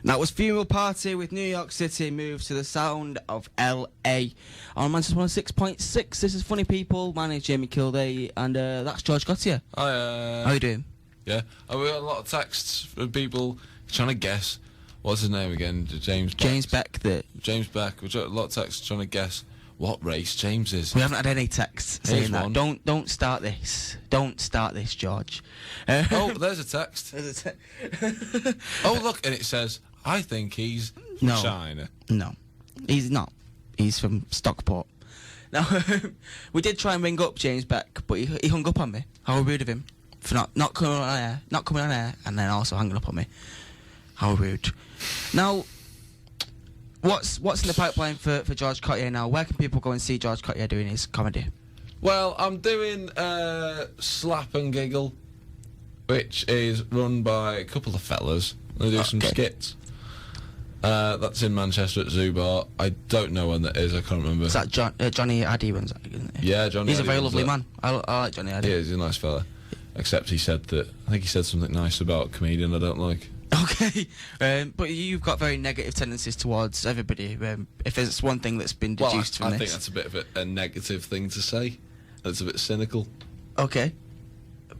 That was Funeral Party with New York City moves to the sound of L.A. on Manchester 106.6. This is Funny People. My name's Jamie Kilday, and that's George Cottier. Hi. How you doing? Yeah. We got a lot of texts from people trying to guess. What's his name again? James Beck. James Beck. We got a lot of texts trying to guess what race James is. We haven't had any texts Here's saying that. one. Don't start this. Don't start this, George. Oh, there's a text. There's a Oh, look, and it says, I think he's from No. China. No, he's not. He's from Stockport. Now, we did try and ring up James Beck, but he hung up on me. How rude of him for not coming on air, and then also hanging up on me. How rude. Now, what's in the pipeline for George Cottier now? Where can people go and see George Cottier doing his comedy? Well, I'm doing Slap and Giggle, which is run by a couple of fellas. They do some skits. That's in Manchester at Zoo Bar. I don't know when that is. I can't remember. Is that Johnny Addy runs that, isn't he? Yeah, Johnny. He's Addy a very runs lovely that. man. I like Johnny Addy. Yeah, he's a nice fella. Except he said that. I think he said something nice about a comedian I don't like. Okay, but you've got very negative tendencies towards everybody. If there's one thing that's been deduced from I this, think that's a bit of a negative thing to say. It's a bit cynical. Okay,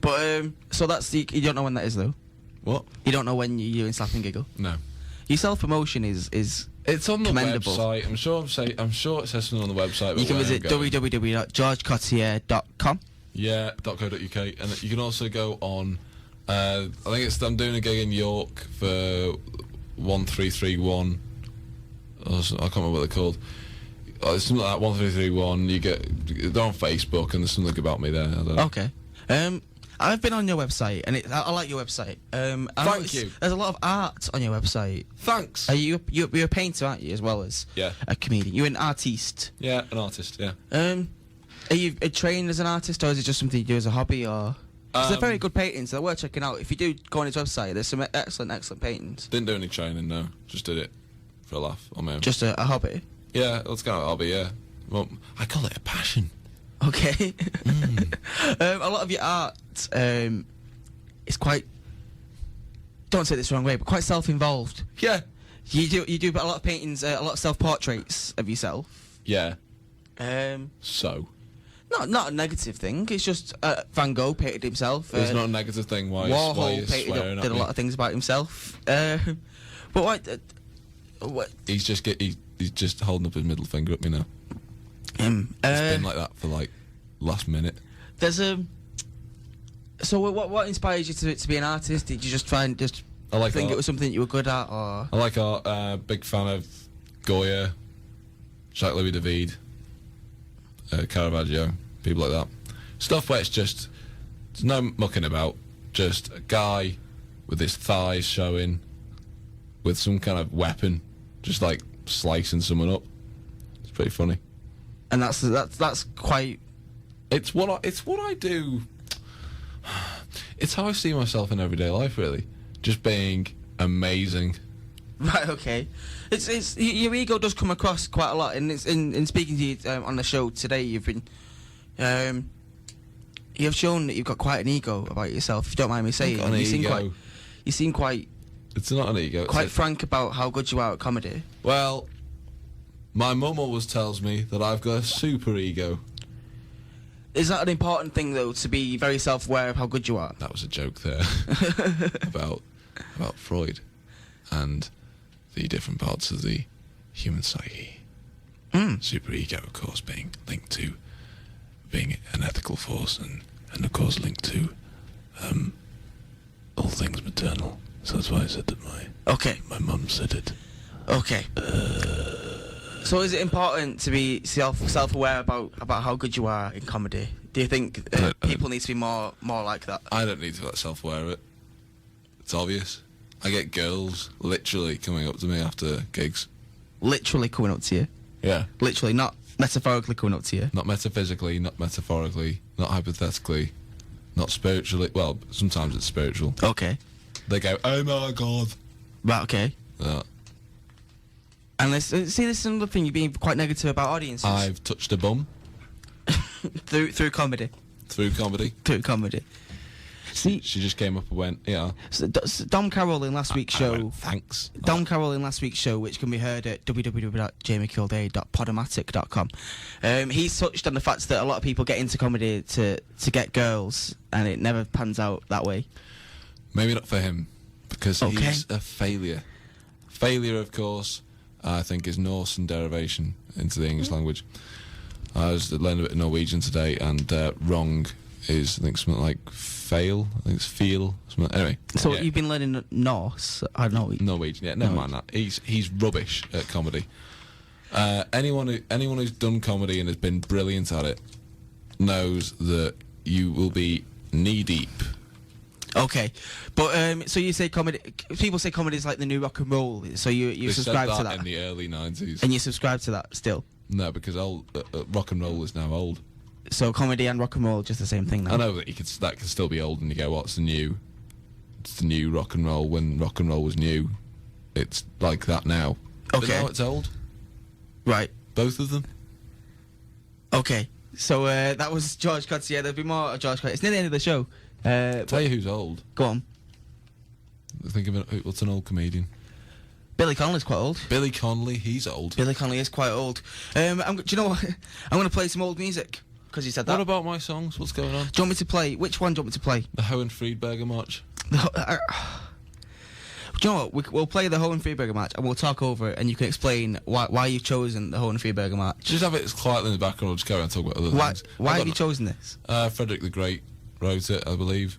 but so that's you don't know when that is though. What? You don't know when you're doing Slap and Giggle. No. Your self-promotion is It's on the commendable. website. I'm sure it says something on the website. You can but visit www.georgecottier.com. Yeah, .co.uk, and you can also go on. I think I'm doing a gig in York for 1331. I can't remember what they're called. It's something like that, 1331. They're on Facebook, and there's something about me there. I don't know. Okay. I've been on your website, and I like your website. Thank you. There's a lot of art on your website. Thanks. Are you're a painter, aren't you, as well as a comedian? You're an artiste. Yeah, an artist. Yeah. Are you trained as an artist, or is it just something you do as a hobby? Or they're very good paintings. They're worth checking out. If you do go on his website, there's some excellent paintings. Didn't do any training, no. Just did it for a laugh on my own. Just a hobby. Yeah, let's go. Hobby. Yeah. Well, I call it a passion. Okay. A lot of your art is quite. Don't say this the wrong way, but quite self-involved. Yeah. You do a lot of paintings, a lot of self-portraits of yourself. Yeah. So. Not a negative thing. It's just Van Gogh painted himself. It's not a negative thing. Why Warhol you did a lot of things about himself. But why? What? He's just holding up his middle finger at me now. It's been like that for last minute. There's So what inspires you to be an artist? Did you just try and think art. it was something that you were good at, or? I like art. Big fan of Goya, Jacques Louis David, Caravaggio, people like that. Stuff where there's no mucking about. Just a guy with his thighs showing, with some kind of weapon, just like slicing someone up. It's pretty funny. And that's quite. It's what I do. It's how I see myself in everyday life, really. Just being amazing. Right. Okay. It's your ego does come across quite a lot, and it's in speaking to you on the show today. You've been, you have shown that you've got quite an ego about yourself. If you don't mind me saying, you seem quite. It's not an ego. Quite frank about how good you are at comedy. Well, my mum always tells me that I've got a super ego. Is that an important thing, though, to be very self-aware of how good you are? That was a joke there about Freud and the different parts of the human psyche. Super ego, of course, being linked to being an ethical force, and of course linked to all things maternal. So that's why I said that my mum said it. Okay. So is it important to be self-aware about how good you are in comedy? Do you think people need to be more like that? I don't need to be that self-aware of it. It's obvious. I get girls literally coming up to me after gigs. Literally coming up to you? Yeah. Literally, not metaphorically coming up to you? Not metaphysically, not metaphorically, not hypothetically, not spiritually. Well, sometimes it's spiritual. Okay. They go, oh my God. Right, okay. Yeah. And this is another thing, you're being quite negative about audiences. I've touched a bum. through comedy. Through comedy. Through comedy. She just came up and went, yeah. So Dom Carroll in last week's show. Thanks. Dom Carroll in last week's show, which can be heard at www.jamiekilday.podomatic.com. He's touched on the fact that a lot of people get into comedy to get girls, and it never pans out that way. Maybe not for him, because he's a failure. Failure, of course, I think, is Norse in derivation into the English language. I was learning a bit of Norwegian today, and wrong is, I think, something like fail. I think it's feel. Anyway. So you've been learning Norse? I know. Norwegian, yeah, never mind that. He's rubbish at comedy. Anyone who's done comedy and has been brilliant at it knows that you will be knee deep. Okay, but so you say comedy? People say comedy is like the new rock and roll. So you subscribe said to that in the early 90s, and you subscribe to that still? No, because rock and roll is now old. So comedy and rock and roll are just the same thing now. I know that that can still be old, and you go, "What's the new? It's the new rock and roll." When rock and roll was new, it's like that now. Okay, but now it's old. Right. Both of them. Okay, so that was George Cottier. There'll be more of George Cottier. It's near the end of the show. Tell you who's old. Go on. Think of it. What's an old comedian? Billy Connolly's quite old. Billy Connolly, he's old. Billy Connolly is quite old. Do you know what? I'm going to play some old music because you said that. What about my songs? What's going on? Do you want me to play? Which one do you want me to play? The Hohen Friedberger March. Do you know what? We'll play the Hohen Friedberger March and we'll talk over it, and you can explain why you've chosen the Hohen Friedberger March. Just have it quietly in the background. We'll just go around and talk about other things. Why have you chosen this? Frederick the Great wrote it, I believe.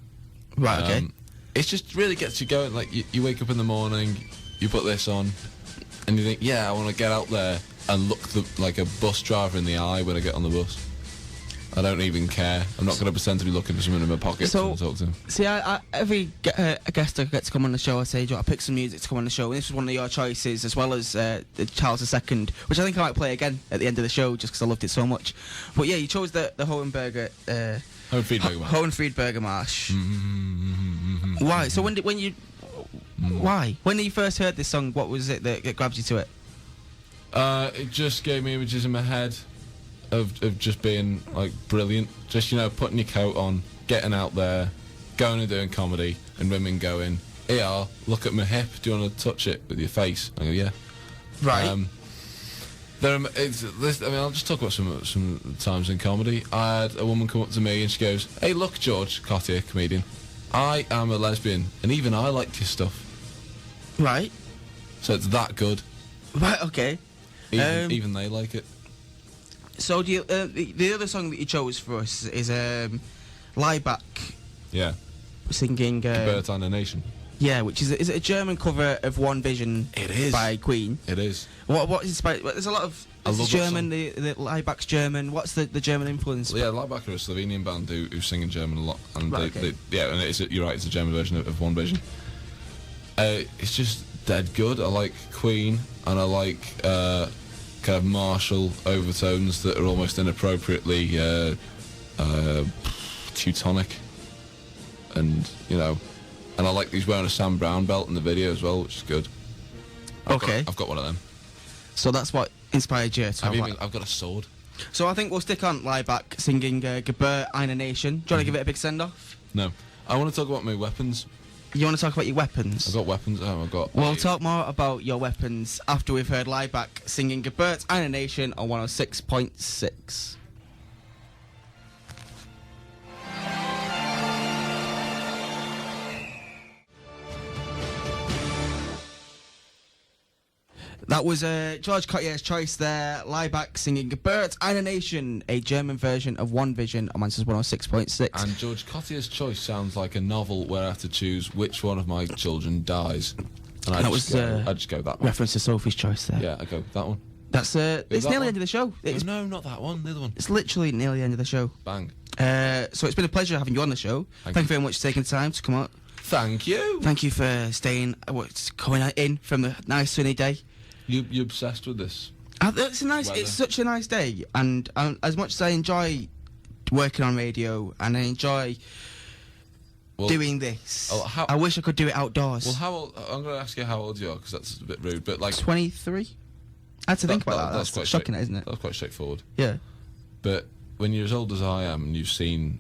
Right. Okay. It just really gets you going. Like you wake up in the morning, you put this on, and you think, yeah, I want to get out there and look like a bus driver in the eye when I get on the bus. I don't even care. I'm not going to pretend to be looking for something in my pocket to talk to him. See, every guest I get to come on the show, I say, do you want to pick some music to come on the show? And this was one of your choices, as well as the Charles II, which I think I might play again at the end of the show, just because I loved it so much. But yeah, you chose the Hohen Friedberger March. Why? So when you first heard this song, what was it that grabbed you to it? It just gave me images in my head of just being like brilliant, just putting your coat on, getting out there, going and doing comedy, and women going, "Here, look at my hip. Do you want to touch it with your face?" I go, "Yeah." Right. I'll just talk about some times in comedy. I had a woman come up to me and she goes, "Hey, look, George Cottier, comedian. I am a lesbian, and even I liked your stuff." Right. So it's that good. Right. Okay. Even they like it. So the other song that you chose for us is "Lie Back." Yeah. Singing Geburt einer Nation. Yeah, which is it a German cover of One Vision? It is by Queen. It is. What is inspired? There's a lot of. It's German. The Lieback's German. What's the German influence? Well, yeah, Lieback are a Slovenian band who sing in German a lot, and right, and you're right. It's a German version of One Vision. It's just dead good. I like Queen, and I like kind of martial overtones that are almost inappropriately Teutonic, and and I like he's wearing a Sam Brown belt in the video as well, which is good. I've got one of them. So that's what inspired you to I've got a sword. So I think we'll stick on Lieback singing Geburt einer Nation. Do you want to give it a big send-off? No. I want to talk about my weapons. You want to talk about your weapons? I've got weapons. We'll talk more about your weapons after we've heard Lieback singing Geburt einer Nation on 106.6. That was George Cottier's choice there. Lieback singing Geburt einer Nation, a German version of One Vision on Manchester 106.6. And George Cottier's choice sounds like a novel where I have to choose which one of my children dies. And I just go that one. Reference to Sophie's Choice there. Yeah, I go that one. That's it's nearly the end of the show. No, not that one. The other one. It's literally nearly the end of the show. Bang. So it's been a pleasure having you on the show. Thank you very much for taking the time to come out. Thank you. Thank you for staying, coming in from the nice sunny day. You're obsessed with this. It's such a nice day, and as much as I enjoy working on radio and I enjoy doing this, I wish I could do it outdoors. Well, how old? I'm going to ask you how old you are, because that's a bit rude. But like 23. I had to think about that. That's quite shocking, isn't it? That's quite straightforward. Yeah. But when you're as old as I am, and you've seen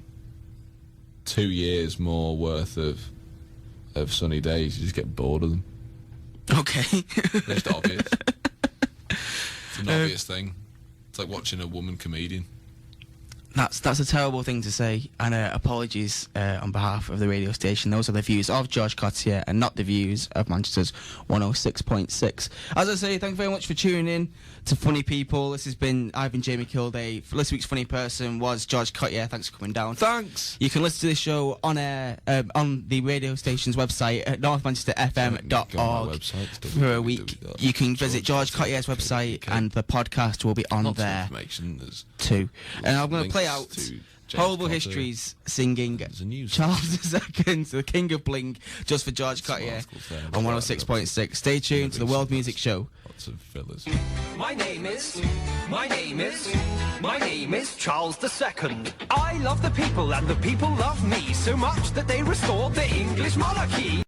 2 years more worth of sunny days, you just get bored of them. Okay. They're just obvious. It's an obvious thing. It's like watching a woman comedian. That's a terrible thing to say, and apologies on behalf of the radio station. Those are the views of George Cottier and not the views of Manchester's 106.6. As I say, thank you very much for tuning in to Funny People. I've been Jamie Kilday. For this week's funny person was George Cottier. Thanks for coming down. Thanks. You can listen to this show on air on the radio station's website at northmanchesterfm.org for a week. You can visit George Cottier's website, and the podcast will be on there too. And I'm going to play out Horrible Cotter. Histories singing Charles II, the King of Bling, just for George Cottier on 106.6. Stay tuned to the World Music Show. Lots of fillers. My name is Charles II. I love the people and the people love me so much that they restored the English monarchy.